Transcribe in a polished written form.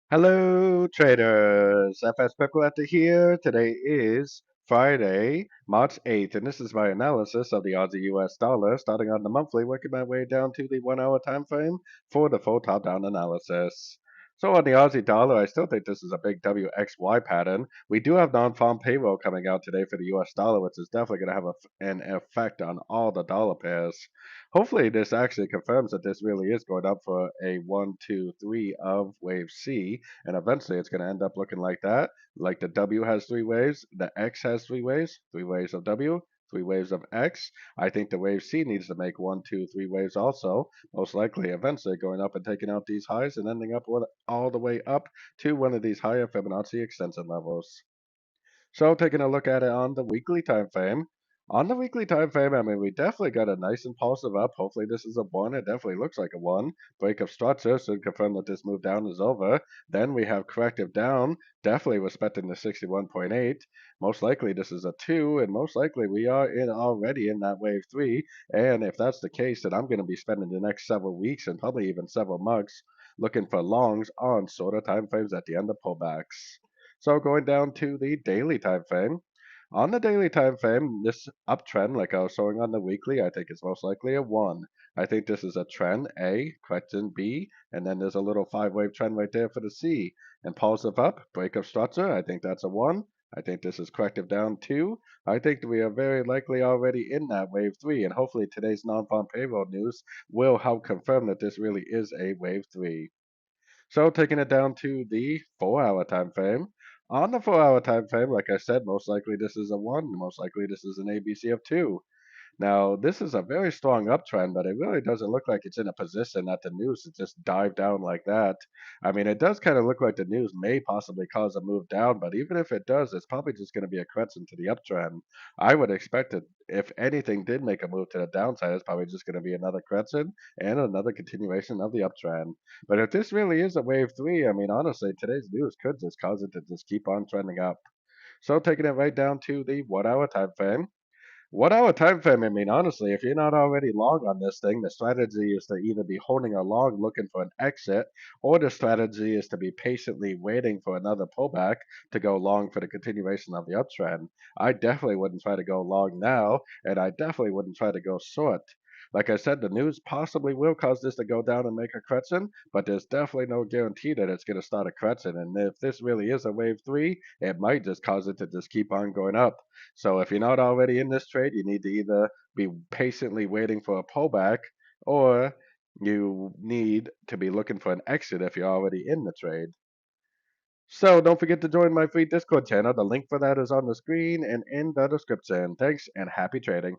Hello, traders. FX Pip Collector here. Today is Friday, March 8th, and this is my analysis of the Aussie US dollar, starting on the monthly, working my way down to the 1 hour time frame for the full top-down analysis. So on the Aussie dollar, I still think this is a big WXY pattern. We do have non-farm payroll coming out today for the US dollar, which is definitely going to have an effect on all the dollar pairs. Hopefully, this actually confirms that this really is going up for a 1, 2, 3 of wave C, and eventually it's going to end up looking like that. Like the W has three waves, the X has three waves of W, three waves of X. I think the wave C needs to make 1, 2, 3 waves also, most likely eventually going up and taking out these highs and ending up with all the way up to one of these higher Fibonacci extension levels. So taking a look at it on the weekly time frame. On the weekly time frame, I mean, we definitely got a nice impulsive up. Hopefully this is a one. It definitely looks like a one. Break of structure should confirm that this move down is over. Then we have corrective down, definitely respecting the 61.8. Most likely this is a two, and most likely we are in already in that wave three. And if that's the case, then I'm going to be spending the next several weeks and probably even several months looking for longs on shorter time frames at the end of pullbacks. So going down to the daily time frame. On the daily time frame, this uptrend, like I was showing on the weekly, I think is most likely a one. I think this is a trend A, correction B, and then there's a little five-wave trend right there for the C. Impulsive up, break of structure, I think that's a one. I think this is corrective down two. I think we are very likely already in that wave three, and hopefully today's non-farm payroll news will help confirm that this really is a wave three. So taking it down to the 4 hour time frame. On the 4 hour time frame, like I said, most likely this is a one, most likely this is an ABC of two. Now, this is a very strong uptrend, but it really doesn't look like it's in a position that the news to just dive down like that. I mean, it does kind of look like the news may possibly cause a move down, but even if it does, it's probably just going to be a correction to the uptrend. I would expect it, if anything did make a move to the downside, it's probably just going to be another correction and another continuation of the uptrend. But if this really is a wave three, I mean, honestly, today's news could just cause it to just keep on trending up. So taking it right down to the 1 hour time frame. 1 hour time frame, I mean, honestly, if you're not already long on this thing, the strategy is to either be holding a long looking for an exit, or the strategy is to be patiently waiting for another pullback to go long for the continuation of the uptrend. I definitely wouldn't try to go long now, and I definitely wouldn't try to go short. Like I said, the news possibly will cause this to go down and make a correction, but there's definitely no guarantee that it's going to start a correction. And if this really is a wave three, it might just cause it to just keep on going up. So if you're not already in this trade, you need to either be patiently waiting for a pullback, or you need to be looking for an exit if you're already in the trade. So don't forget to join my free Discord channel. The link for that is on the screen and in the description. Thanks and happy trading.